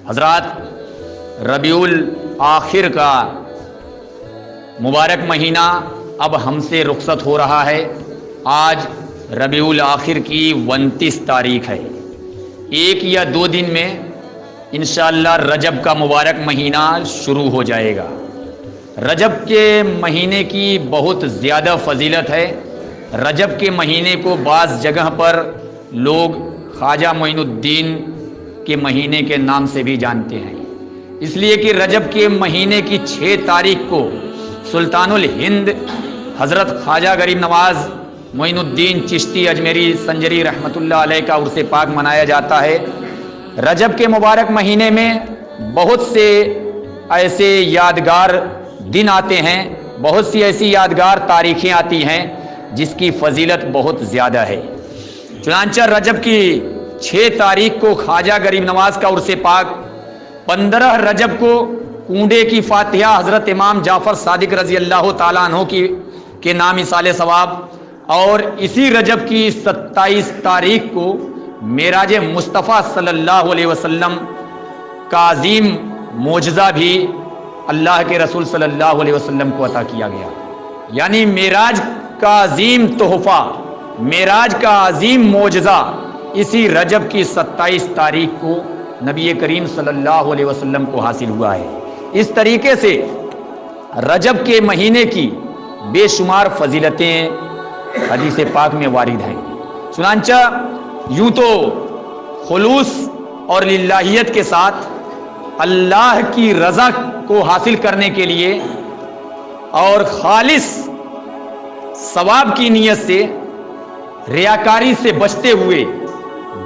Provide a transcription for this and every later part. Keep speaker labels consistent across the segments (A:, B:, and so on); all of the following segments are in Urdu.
A: حضرات، ربیع الآخر کا مبارک مہینہ اب ہم سے رخصت ہو رہا ہے۔ آج ربیع الآخر کی 29 تاریخ ہے۔ 1 یا 2 دن میں انشاءاللہ رجب کا مبارک مہینہ شروع ہو جائے گا۔ رجب کے مہینے کی بہت زیادہ فضیلت ہے۔ رجب کے مہینے کو بعض جگہ پر لوگ خواجہ معین الدین کے مہینے کے نام سے بھی جانتے ہیں، اس لیے کہ رجب کے مہینے کی 6 تاریخ کو سلطان الہند حضرت خواجہ غریب نواز معین الدین چشتی اجمیری سنجری رحمۃ اللہ علیہ کا عرس پاک منایا جاتا ہے۔ رجب کے مبارک مہینے میں بہت سے ایسے یادگار دن آتے ہیں، بہت سی ایسی یادگار تاریخیں آتی ہیں جس کی فضیلت بہت زیادہ ہے۔ چنانچہ رجب کی 6 تاریخ کو خواجہ غریب نواز کا عرس پاک، 15 رجب کو کنڈے کی فاتحہ حضرت امام جعفر صادق رضی اللہ تعالیٰ عنہ کے نام ایصال ثواب، اور اسی رجب کی 27 تاریخ کو معراج مصطفیٰ صلی اللہ علیہ وسلم کا عظیم معجزہ بھی اللہ کے رسول صلی اللہ علیہ وسلم کو عطا کیا گیا۔ یعنی معراج کا عظیم تحفہ، معراج کا عظیم معجزہ اسی رجب کی 27 تاریخ کو نبی کریم صلی اللہ علیہ وسلم کو حاصل ہوا ہے۔ اس طریقے سے رجب کے مہینے کی بے شمار فضیلتیں حدیث پاک میں وارد ہیں۔ چنانچہ یوں تو خلوص اور للہیت کے ساتھ اللہ کی رضا کو حاصل کرنے کے لیے اور خالص ثواب کی نیت سے، ریاکاری سے بچتے ہوئے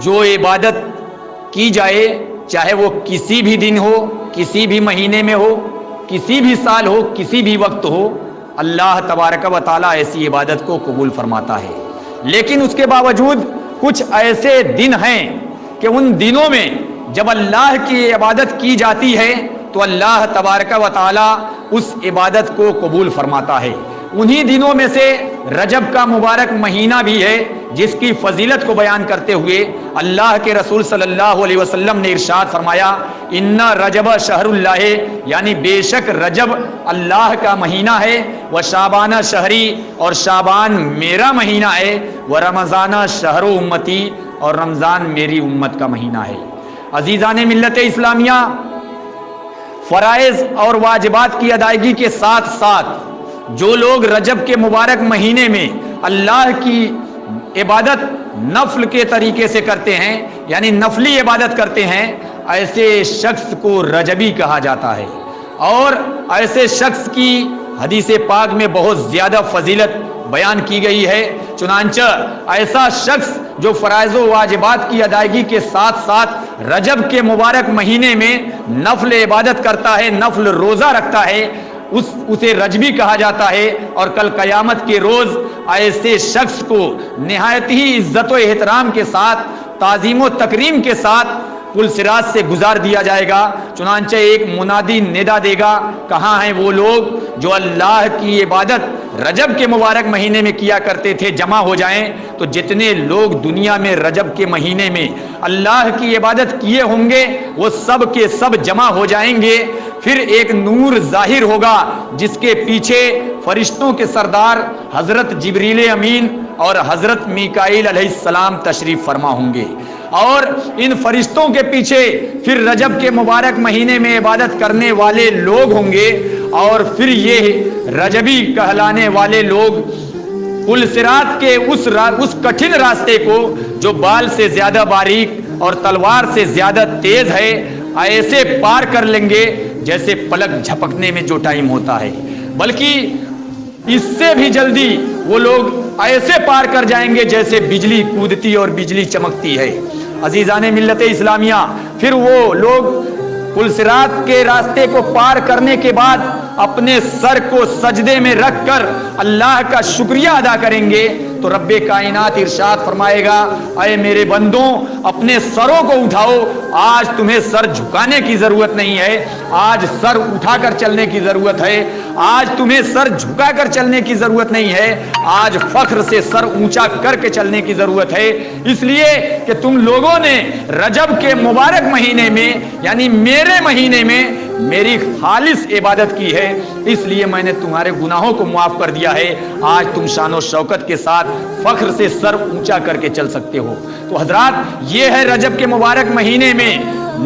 A: جو عبادت کی جائے، چاہے وہ کسی بھی دن ہو، کسی بھی مہینے میں ہو، کسی بھی سال ہو، کسی بھی وقت ہو، اللہ تبارک و تعالیٰ ایسی عبادت کو قبول فرماتا ہے۔ لیکن اس کے باوجود کچھ ایسے دن ہیں کہ ان دنوں میں جب اللہ کی عبادت کی جاتی ہے تو اللہ تبارک و تعالیٰ اس عبادت کو قبول فرماتا ہے۔ انہی دنوں میں سے رجب کا مبارک مہینہ بھی ہے، جس کی فضیلت کو بیان کرتے ہوئے اللہ کے رسول صلی اللہ علیہ وسلم نے ارشاد فرمایا، ان رجب شہر اللہ، یعنی بے شک رجب اللہ کا مہینہ ہے، وہ شعبان شہری، اور شعبان میرا مہینہ ہے، وہ رمضان شہر امتی، اور رمضان میری امت کا مہینہ ہے۔ عزیزان ملت اسلامیہ، فرائض اور واجبات کی ادائیگی کے ساتھ ساتھ جو لوگ رجب کے مبارک مہینے میں اللہ کی عبادت نفل کے طریقے سے کرتے ہیں، یعنی نفلی عبادت کرتے ہیں، ایسے شخص کو رجبی کہا جاتا ہے۔ اور ایسے شخص کی حدیث پاک میں بہت زیادہ فضیلت بیان کی گئی ہے۔ چنانچہ ایسا شخص جو فرائض و واجبات کی ادائیگی کے ساتھ ساتھ رجب کے مبارک مہینے میں نفل عبادت کرتا ہے، نفل روزہ رکھتا ہے، اسے رجبی کہا جاتا ہے۔ اور کل قیامت کے روز ایسے شخص کو نہایت ہی عزت و احترام کے ساتھ، تعظیم و تکریم کے ساتھ پل صراط سے گزار دیا جائے گا۔ چنانچہ ایک منادی ندا دے گا، کہاں ہیں وہ لوگ جو اللہ کی عبادت رجب کے مبارک مہینے میں کیا کرتے تھے، جمع ہو جائیں۔ تو جتنے لوگ دنیا میں رجب کے مہینے میں اللہ کی عبادت کیے ہوں گے وہ سب کے سب جمع ہو جائیں گے۔ پھر ایک نور ظاہر ہوگا جس کے پیچھے فرشتوں کے سردار حضرت جبریل امین اور حضرت میکائیل علیہ السلام تشریف فرما ہوں گے، اور ان فرشتوں کے پیچھے پھر رجب کے مبارک مہینے میں عبادت کرنے والے لوگ ہوں گے، اور پھر یہ رجبی کہلانے والے لوگ پل صراط کے اس کٹھن راستے کو جو بال سے زیادہ باریک اور تلوار سے زیادہ تیز ہے، ایسے پار کر لیں گے جیسے پلک جھپکنے میں جو ٹائم ہوتا ہے، بلکہ اس سے بھی جلدی وہ لوگ ایسے پار کر جائیں گے جیسے بجلی کودتی اور بجلی چمکتی ہے۔ عزیزان ملت اسلامیہ، پھر وہ لوگ پل صراط کے راستے کو پار کرنے کے بعد اپنے سر کو سجدے میں رکھ کر اللہ کا شکریہ ادا کریں گے تو رب کائنات ارشاد فرمائے گا اے میرے بندوں اپنے سروں کو اٹھاؤ، آج تمہیں سر جھکانے کی ضرورت نہیں ہے، آج سر اٹھا کر چلنے کی ضرورت ہے، آج تمہیں سر جھکا کر چلنے کی ضرورت نہیں ہے، آج فخر سے سر اونچا کر کے چلنے کی ضرورت ہے، اس لیے کہ تم لوگوں نے رجب کے مبارک مہینے میں یعنی میرے مہینے میں میری خالص عبادت کی ہے، اس لیے میں نے تمہارے گناہوں کو معاف کر دیا ہے، آج تم شان و شوکت کے ساتھ فخر سے سر اونچا کر کے چل سکتے ہو۔ تو حضرات یہ ہے رجب کے مبارک مہینے میں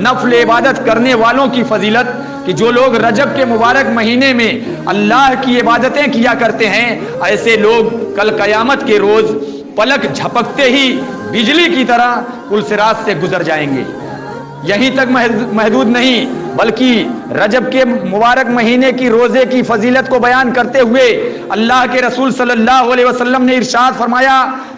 A: نفل عبادت کرنے والوں کی فضیلت کہ جو لوگ رجب کے مبارک مہینے میں اللہ کی عبادتیں کیا کرتے ہیں ایسے لوگ کل قیامت کے روز پلک جھپکتے ہی بجلی کی طرح پل صراط سے گزر جائیں گے۔ یہیں تک محدود نہیں بلکہ رجب کے مبارک مہینے کی روزے کی فضیلت کو بیان کرتے ہوئے اللہ کے رسول صلی اللہ علیہ وسلم نے ارشاد فرمایا،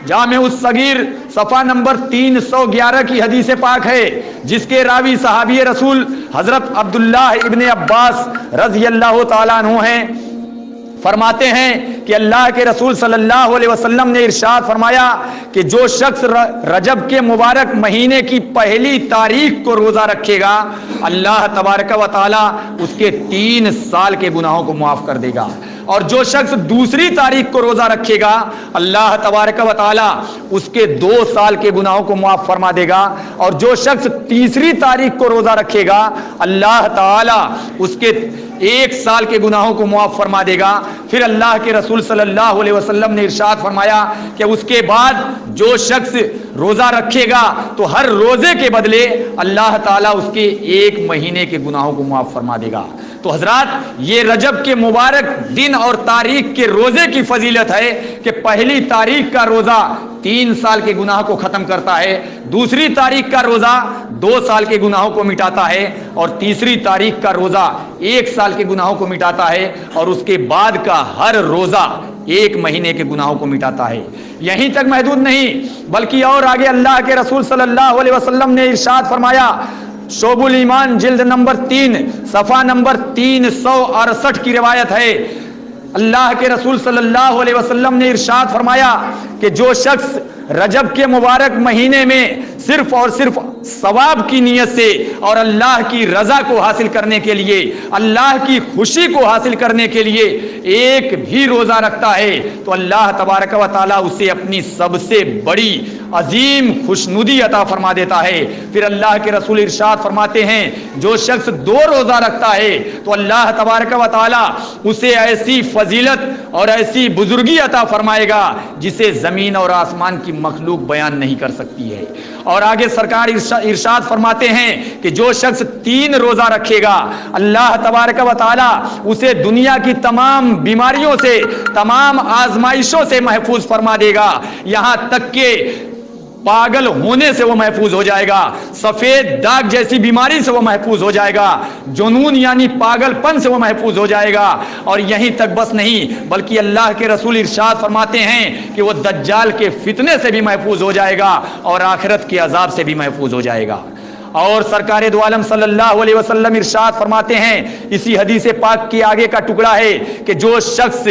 A: جامع الصغیر صفحہ نمبر 311 کی حدیث پاک ہے جس کے راوی صحابی رسول حضرت عبداللہ ابن عباس رضی اللہ تعالیٰ عنہ ہیں، فرماتے ہیں کہ اللہ کے رسول صلی اللہ علیہ وسلم نے ارشاد فرمایا کہ جو شخص رجب کے مبارک مہینے کی پہلی تاریخ کو روزہ رکھے گا اللہ تبارک و تعالی اس کے 3 سال کے گناہوں کو معاف کر دے گا، اور جو شخص دوسری تاریخ کو روزہ رکھے گا اللہ تبارک و تعالی اس کے 2 سال کے گناہوں کو معاف فرما دے گا، اور جو شخص تیسری تاریخ کو روزہ رکھے گا اللہ تعالی اس کے 1 سال کے گناہوں کو معاف فرما دے گا۔ پھر اللہ کے رسول صلی اللہ علیہ وسلم نے ارشاد فرمایا کہ اس کے بعد جو شخص روزہ رکھے گا تو ہر روزے کے بدلے اللہ تعالیٰ اس کے 1 مہینے کے گناہوں کو معاف فرما دے گا۔ تو حضرات یہ رجب کے مبارک دن اور تاریخ کے روزے کی فضیلت ہے کہ پہلی تاریخ کا روزہ 3 سال کے گناہ کو ختم کرتا ہے، دوسری تاریخ کا روزہ 2 سال کے گناہوں کو مٹاتا ہے، اور تیسری تاریخ کا روزہ 1 سال کے گناہوں کو مٹاتا ہے، اور اس کے بعد کا ہر روزہ 1 مہینے کے گناہوں کو مٹاتا ہے۔ یہیں تک محدود نہیں بلکہ اور آگے اللہ کے رسول صلی اللہ علیہ وسلم نے ارشاد فرمایا، شعب الایمان جلد نمبر 3 صفحہ نمبر 368 کی روایت ہے، اللہ کے رسول صلی اللہ علیہ وسلم نے ارشاد فرمایا کہ جو شخص رجب کے مبارک مہینے میں صرف اور صرف ثواب کی نیت سے اور اللہ کی رضا کو حاصل کرنے کے لیے، اللہ کی خوشی کو حاصل کرنے کے لیے ایک بھی روزہ رکھتا ہے تو اللہ تبارک و تعالیٰ اسے اپنی سب سے بڑی عظیم خوشنودی عطا فرما دیتا ہے۔ پھر اللہ کے رسول ارشاد فرماتے ہیں جو شخص 2 روزہ رکھتا ہے تو اللہ تبارک و تعالیٰ اسے ایسی فضیلت اور ایسی بزرگی عطا فرمائے گا جسے زمین اور آسمان کی مخلوق بیان نہیں کر سکتی ہے۔ اور آگے سرکار ارشاد فرماتے ہیں کہ جو شخص 3 روزہ رکھے گا اللہ تبارک و تعالی اسے دنیا کی تمام بیماریوں سے، تمام آزمائشوں سے محفوظ فرما دے گا، یہاں تک کہ پاگل ہونے سے وہ محفوظ ہو جائے گا، سفید داغ جیسی بیماری سے وہ محفوظ ہو جائے گا، جنون یعنی پاگل پن سے وہ محفوظ ہو جائے گا، اور یہیں تک بس نہیں بلکہ اللہ کے رسول ارشاد فرماتے ہیں کہ وہ دجال کے فتنے سے بھی محفوظ ہو جائے گا اور آخرت کے عذاب سے بھی محفوظ ہو جائے گا۔ اور سرکار دو عالم صلی اللہ علیہ وسلم ارشاد فرماتے ہیں، اسی حدیث پاک کی آگے کا ٹکڑا ہے کہ جو شخص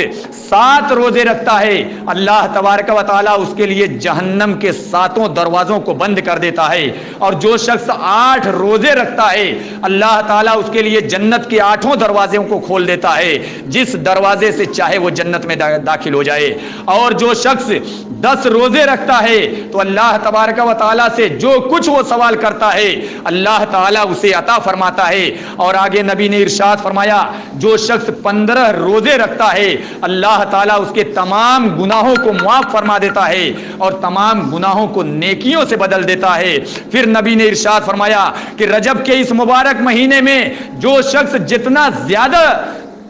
A: 7 روزے رکھتا ہے اللہ تبارک و تعالیٰ اس کے لیے جہنم کے 7 دروازوں کو بند کر دیتا ہے، اور جو شخص 8 روزے رکھتا ہے اللہ تعالیٰ اس کے لیے جنت کے 8 دروازوں کو کھول دیتا ہے، جس دروازے سے چاہے وہ جنت میں داخل ہو جائے۔ اور جو شخص 10 روزے رکھتا ہے تو اللہ تبارک و تعالیٰ سے جو کچھ وہ سوال کرتا ہے اللہ تعالیٰ اسے عطا فرماتا ہے۔ اور آگے نبی نے ارشاد فرمایا جو شخص 15 روزے رکھتا ہے اللہ تعالیٰ اس کے تمام گناہوں کو معاف فرما دیتا ہے اور تمام گناہوں کو نیکیوں سے بدل دیتا ہے۔ پھر نبی نے ارشاد فرمایا کہ رجب کے اس مبارک مہینے میں جو شخص جتنا زیادہ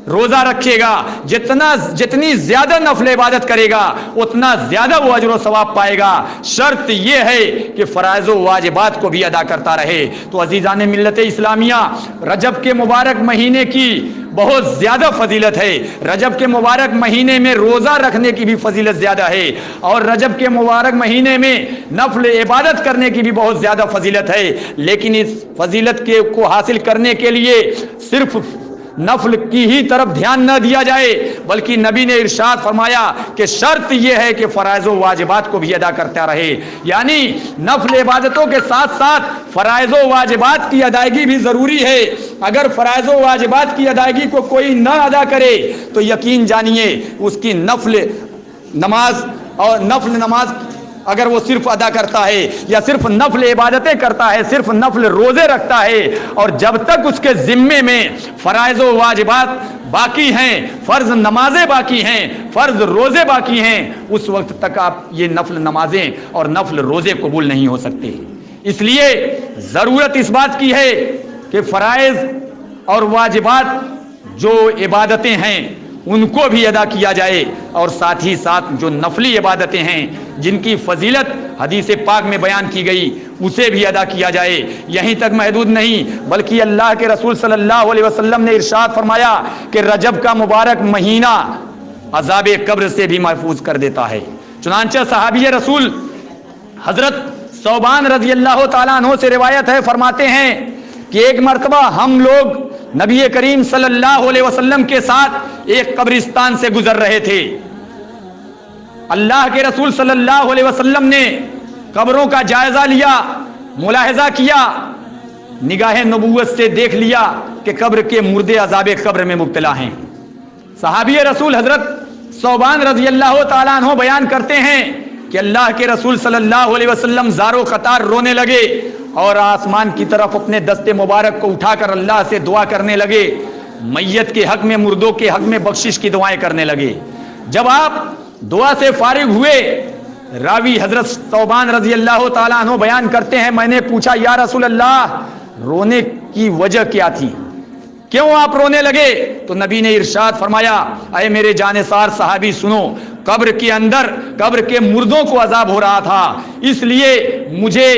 A: روزہ رکھے گا، جتنی زیادہ نفل عبادت کرے گا اتنا زیادہ وہ اجر و ثواب پائے گا، شرط یہ ہے کہ فرائض و واجبات کو بھی ادا کرتا رہے۔ تو عزیزان ملت اسلامیہ، رجب کے مبارک مہینے کی بہت زیادہ فضیلت ہے، رجب کے مبارک مہینے میں روزہ رکھنے کی بھی فضیلت زیادہ ہے، اور رجب کے مبارک مہینے میں نفل عبادت کرنے کی بھی بہت زیادہ فضیلت ہے، لیکن اس فضیلت کو حاصل کرنے کے لیے صرف نفل کی ہی طرف دھیان نہ دیا جائے، بلکہ نبی نے ارشاد فرمایا کہ شرط یہ ہے کہ فرائض و واجبات کو بھی ادا کرتا رہے، یعنی نفل عبادتوں کے ساتھ ساتھ فرائض و واجبات کی ادائیگی بھی ضروری ہے۔ اگر فرائض و واجبات کی ادائیگی کو کوئی نہ ادا کرے تو یقین جانیے اس کی نفل نماز اگر وہ صرف ادا کرتا ہے یا صرف نفل عبادتیں کرتا ہے، صرف نفل روزے رکھتا ہے، اور جب تک اس کے ذمے میں فرائض و واجبات باقی ہیں، فرض نمازیں باقی ہیں، فرض روزے باقی ہیں، اس وقت تک آپ یہ نفل نمازیں اور نفل روزے قبول نہیں ہو سکتے۔ اس لیے ضرورت اس بات کی ہے کہ فرائض اور واجبات جو عبادتیں ہیں ان کو بھی ادا کیا جائے، اور ساتھ ہی ساتھ جو نفلی عبادتیں ہیں جن کی فضیلت حدیث پاک میں بیان کی گئی اسے بھی ادا کیا جائے۔ یہیں تک محدود نہیں بلکہ اللہ کے رسول صلی اللہ علیہ وسلم نے ارشاد فرمایا کہ رجب کا مبارک مہینہ عذاب قبر سے بھی محفوظ کر دیتا ہے۔ چنانچہ صحابی رسول حضرت ثوبان رضی اللہ تعالیٰ عنہ سے روایت ہے، فرماتے ہیں کہ ایک مرتبہ ہم لوگ نبی کریم صلی اللہ علیہ وسلم کے ساتھ ایک قبرستان سے گزر رہے تھے۔ اللہ کے رسول صلی اللہ علیہ وسلم نے قبروں کا جائزہ لیا، ملاحظہ کیا، نگاہ نبوت سے دیکھ لیا کہ قبر کے مردے عذاب قبر میں مبتلا ہیں۔ صحابی رسول حضرت ثوبان رضی اللہ تعالیٰ عنہ بیان کرتے ہیں کہ اللہ کے رسول صلی اللہ علیہ وسلم زارو قطار رونے لگے اور آسمان کی طرف اپنے دست مبارک کو اٹھا کر اللہ سے دعا کرنے لگے، میت کے حق میں، مردوں کے حق میں بخشش کی دعائیں کرنے لگے۔ جب آپ دعا سے فارغ ہوئے، راوی حضرت ثوبان رضی اللہ تعالیٰ عنہ بیان کرتے ہیں میں نے پوچھا یا رسول اللہ رونے کی وجہ کیا تھی، کیوں آپ رونے لگے؟ تو نبی نے ارشاد فرمایا اے میرے جانثار صحابی سنو، قبر کے اندر قبر کے مردوں کو عذاب ہو رہا تھا، اس لیے مجھے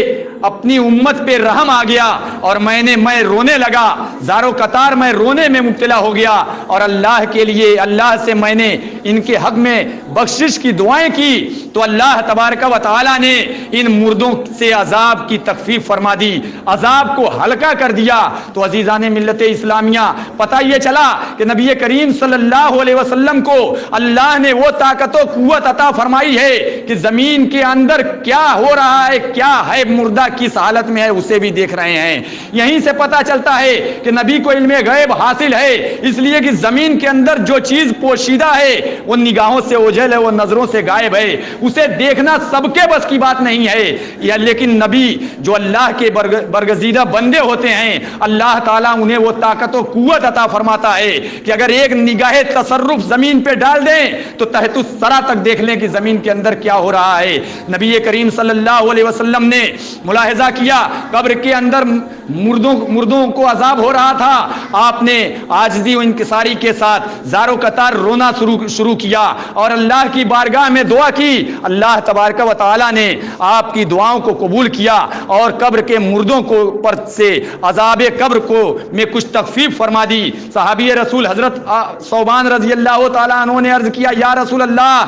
A: اپنی امت پہ رحم آ گیا اور میں رونے لگا، زارو قطار میں رونے میں مبتلا ہو گیا، اور اللہ کے لیے اللہ سے میں نے ان کے حق میں بخشش کی دعائیں کی تو اللہ تبارک و تعالی نے ان مردوں سے عذاب کی تخفیف فرما دی، عذاب کو ہلکا کر دیا۔ تو عزیزان ملت اسلامیہ، پتہ یہ چلا کہ نبی کریم صلی اللہ علیہ وسلم کو اللہ نے وہ طاقت و قوت عطا فرمائی ہے کہ زمین کے اندر کیا ہو رہا ہے، کیا ہے، مردہ کس حالت میں ہے اسے بھی دیکھ رہے ہیں۔ یہیں سے پتہ چلتا ہے کہ نبی کو علم غیب حاصل ہے، اس لیے کہ زمین کے اندر جو چیز پوشیدہ ہے وہ نگاہوں سے اوجھل ہے، وہ نظروں سے غائب ہے، اسے دیکھنا سب کے بس کی بات نہیں ہے۔ یا لیکن نبی جو اللہ کے برگزیدہ بندے ہوتے ہیں، اللہ تعالیٰ انہیں وہ طاقت و قوت عطا فرماتا ہے کہ اگر ایک نگاہ تصرف زمین پہ ڈال دیں تو تحت الثری تک دیکھ لیں کہ زمین کے اندر کیا ہو رہا ہے۔ نبی کریم صلی اللہ علیہ وسلم نے ملاحظہ کیا قبر کے اندر مردوں کو عذاب ہو رہا تھا، آپ نے عاجزی و انکساری کے ساتھ زارو قطار رونا شروع کیا اور اللہ کی بارگاہ میں دعا کی۔ اللہ تبارک و تعالی نے آپ کی دعاؤں کو قبول کیا اور قبر کے مردوں کو پر سے عذاب قبر کو میں کچھ تخفیف فرما دی۔ صحابی رسول حضرت ثوبان رضی اللہ تعالیٰ عنہ نے عرض کیا یا رسول اللہ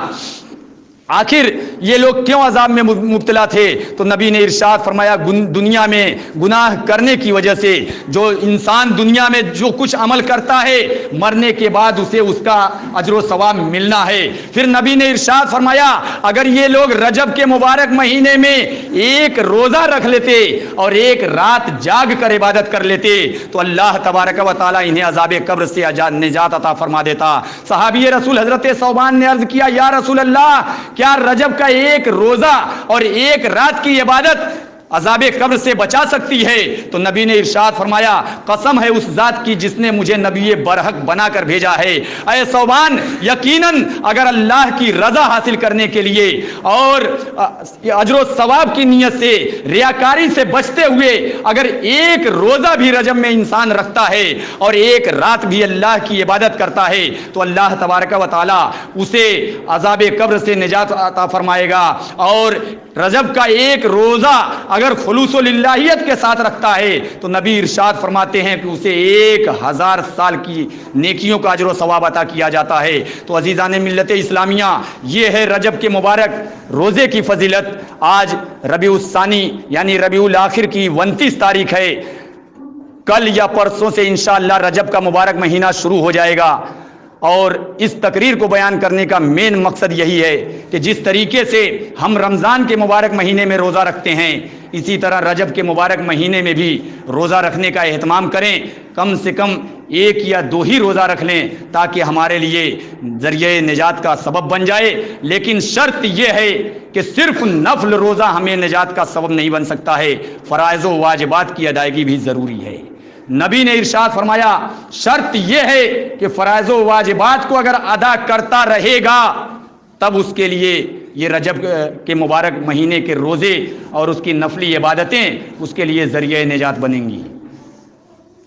A: آخر یہ لوگ کیوں عذاب میں مبتلا تھے؟ تو نبی نے ارشاد فرمایا دنیا میں گناہ کرنے کی وجہ سے جو انسان دنیا میں جو کچھ عمل کرتا ہے مرنے کے بعد اسے اس کا اجر و ثواب ملنا ہے۔ پھر نبی نے ارشاد فرمایا اگر یہ لوگ رجب کے مبارک مہینے میں ایک روزہ رکھ لیتے اور ایک رات جاگ کر عبادت کر لیتے تو اللہ تبارک و تعالی انہیں عذاب قبر سے نجات عطا فرما دیتا۔ صحابی رسول حضرت ثوبان نے عرض کیا یا رسول اللہ کیا رجب کا ایک روزہ اور ایک رات کی عبادت عذاب قبر سے بچا سکتی ہے؟ تو نبی نے ارشاد فرمایا قسم ہے اس ذات کی جس نے مجھے نبی برحق بنا کر بھیجا ہے، اے ثوبان یقیناً اگر اللہ کی رضا حاصل کرنے کے لیے اور اجر و ثواب کی نیت سے ریاکاری سے بچتے ہوئے اگر ایک روزہ بھی رجب میں انسان رکھتا ہے اور ایک رات بھی اللہ کی عبادت کرتا ہے تو اللہ تبارک و تعالی اسے عذاب قبر سے نجات عطا فرمائے گا۔ اور رجب کا ایک روزہ اگر خلوص و للہیت کے ساتھ رکھتا ہے تو نبی ارشاد فرماتے ہیں کہ اسے 1000 سال کی نیکیوں کا اجر و ثواب عطا کیا جاتا ہے۔ تو عزیزان ملت اسلامیہ یہ ہے رجب کے مبارک روزے کی فضیلت۔ آج ربیع الثانی یعنی ربیع الاخر کی 29 تاریخ ہے۔ کل یا پرسوں سے انشاءاللہ رجب کا مبارک مہینہ شروع ہو جائے گا، اور اس تقریر کو بیان کرنے کا مین مقصد یہی ہے کہ جس طریقے سے ہم رمضان کے مبارک مہینے میں روزہ رکھتے ہیں، اسی طرح رجب کے مبارک مہینے میں بھی روزہ رکھنے کا اہتمام کریں، کم سے کم 1 یا 2 ہی روزہ رکھ لیں تاکہ ہمارے لیے ذریعہ نجات کا سبب بن جائے۔ لیکن شرط یہ ہے کہ صرف نفل روزہ ہمیں نجات کا سبب نہیں بن سکتا ہے، فرائض و واجبات کی ادائیگی بھی ضروری ہے۔ نبی نے ارشاد فرمایا شرط یہ ہے کہ فرائض و واجبات کو اگر ادا کرتا رہے گا تب اس کے لیے یہ رجب کے مبارک مہینے کے روزے اور اس کی نفلی عبادتیں اس کے لیے ذریعہ نجات بنیں گی۔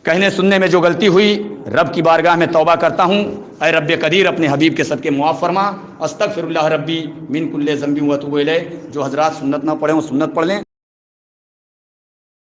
A: کہنے سننے میں جو غلطی ہوئی رب کی بارگاہ میں توبہ کرتا ہوں، اے رب قدیر اپنے حبیب کے صدقے معاف فرما۔ استغفر اللہ ربی من کل ذنب و اتوب الیہ۔ جو حضرات سنت نہ پڑھیں وہ سنت پڑھ لیں۔